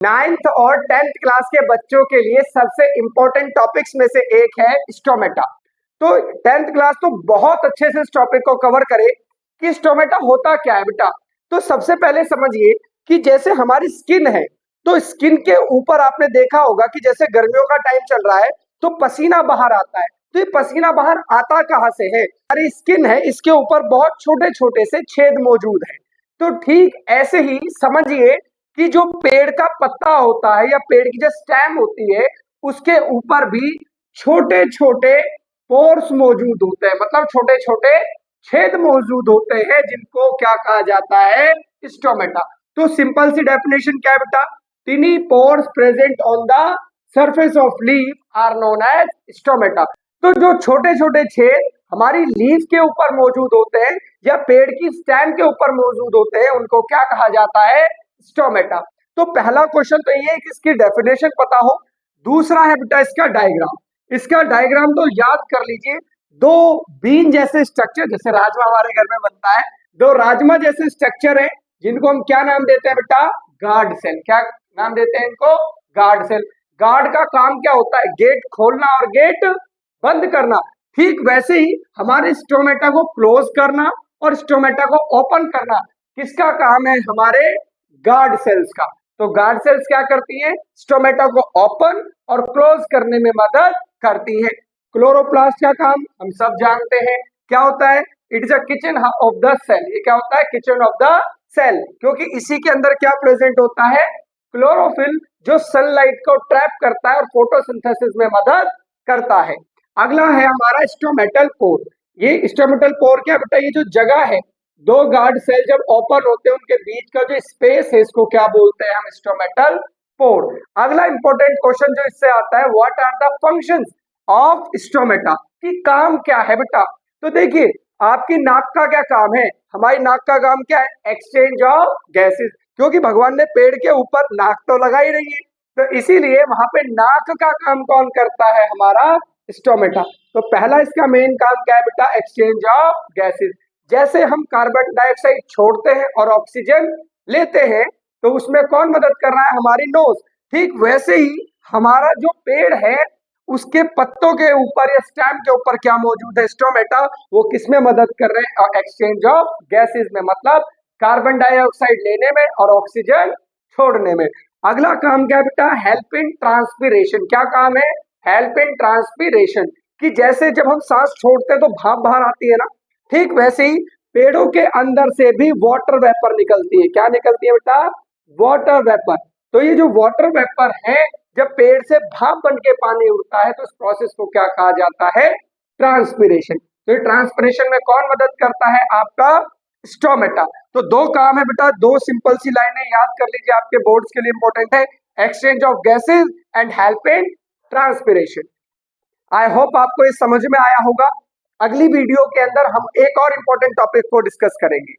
9th और 10th class के बच्चों के लिए सबसे इंपॉर्टेंट टॉपिक्स में से एक है स्टोमेटा। तो 10th क्लास तो बहुत अच्छे से इस टॉपिक को कवर करे कि स्टोमेटा होता क्या है बेटा। तो सबसे पहले समझिए कि जैसे हमारी स्किन है, तो स्किन के ऊपर आपने देखा होगा कि जैसे गर्मियों का टाइम चल रहा है तो पसीना बाहर आता है। तो ये पसीना बाहर आता कहाँ से है? हमारी स्किन है, इसके ऊपर बहुत छोटे छोटे से छेद मौजूद है। तो ठीक ऐसे ही समझिए कि जो पेड़ का पत्ता होता है या पेड़ की जो स्टेम होती है, उसके ऊपर भी छोटे छोटे पोर्स मौजूद होते हैं, मतलब छोटे छोटे छेद मौजूद होते हैं, जिनको क्या कहा जाता है? स्टोमेटा। तो सिंपल सी डेफिनेशन क्या है बेटा? Tiny pores present on the surface of leaf are known as stomata. तो जो छोटे छोटे छेद हमारी लीफ के ऊपर मौजूद होते हैं या पेड़ की स्टेम के ऊपर मौजूद होते हैं, उनको क्या कहा जाता है? स्टोमेटा। तो पहला क्वेश्चन तो ये है कि इसकी डेफिनेशन पता हो। दूसरा है बेटा इसका डायग्राम। इसका डायग्राम तो याद कर लीजिए, दो बीन जैसे स्ट्रक्चर, जैसे राजमा हमारे घर में बनता है, दो राजमा जैसे स्ट्रक्चर है, जिनको हम क्या नाम देते हैं बेटा? Guard cell. क्या नाम देते हैं इनको? Guard cell. गार्ड का काम क्या होता है? गेट खोलना और गेट बंद करना। ठीक वैसे ही हमारे स्टोमेटा को क्लोज करना और स्टोमेटा को ओपन करना किसका काम है? हमारे गार्ड सेल्स का। तो गार्ड सेल्स क्या करती हैं? स्टोमेटा को ओपन और क्लोज करने में मदद करती है। क्लोरोप्लास्ट का काम हम सब जानते हैं, क्या होता है? It is a kitchen of the cell. ये क्या होता है? किचन ऑफ द सेल, क्योंकि इसी के अंदर क्या प्रेजेंट होता है? क्लोरोफिल, जो सनलाइट को ट्रैप करता है और फोटोसिंथेसिस में मदद करता है। अगला है हमारा स्टोमेटल पोर। ये स्टोमेटल पोर क्या बेटा? ये जो जगह है, दो गार्ड सेल जब ओपन होते हैं, उनके बीच का जो स्पेस है, इसको क्या बोलते हैं हम? Stomatal pore. अगला इंपॉर्टेंट क्वेश्चन जो इससे आता है, what are the functions of stomata, कि काम क्या है बेटा? तो देखिए, आपकी नाक का क्या काम है? हमारी नाक का काम क्या है? एक्सचेंज ऑफ गैसेस, क्योंकि भगवान ने पेड़ के ऊपर नाक तो लगा ही रही है, तो इसीलिए वहां पे नाक का काम कौन करता है? हमारा स्टोमेटा। तो पहला इसका मेन काम क्या है बेटा? Exchange of gases. जैसे हम कार्बन डाइऑक्साइड छोड़ते हैं और ऑक्सीजन लेते हैं, तो उसमें कौन मदद कर रहा है? हमारी नोज। ठीक वैसे ही हमारा जो पेड़ है, उसके पत्तों के ऊपर या स्टेम के ऊपर क्या मौजूद है? स्टोमेटा। वो किसमें मदद कर रहे हैं? एक्सचेंज ऑफ गैसेस में, मतलब कार्बन डाइऑक्साइड लेने में और ऑक्सीजन छोड़ने में। अगला काम क्या है बेटा? Help in transpiration. क्या काम है? हेल्प इन ट्रांसपीरेशन, कि जैसे जब हम सांस छोड़ते हैं तो भाप बाहर आती है ना, ठीक वैसे ही पेड़ों के अंदर से भी वाटर वेपर निकलती है। क्या निकलती है बेटा? Water vapour. तो ये जो वाटर वेपर है, जब पेड़ से भाप बन के पानी उड़ता है, तो इस प्रोसेस को क्या कहा जाता है? ट्रांसपीरेशन। तो ये ट्रांसपीरेशन में कौन मदद करता है? आपका स्टोमेटा। तो दो काम है बेटा, दो सिंपल सी लाइनें याद कर लीजिए, आपके बोर्ड्स के लिए इंपॉर्टेंट है। Exchange of gases and help in transpiration. I hope आपको ये समझ में आया होगा। अगली वीडियो के अंदर हम एक और इंपॉर्टेंट टॉपिक को डिस्कस करेंगे।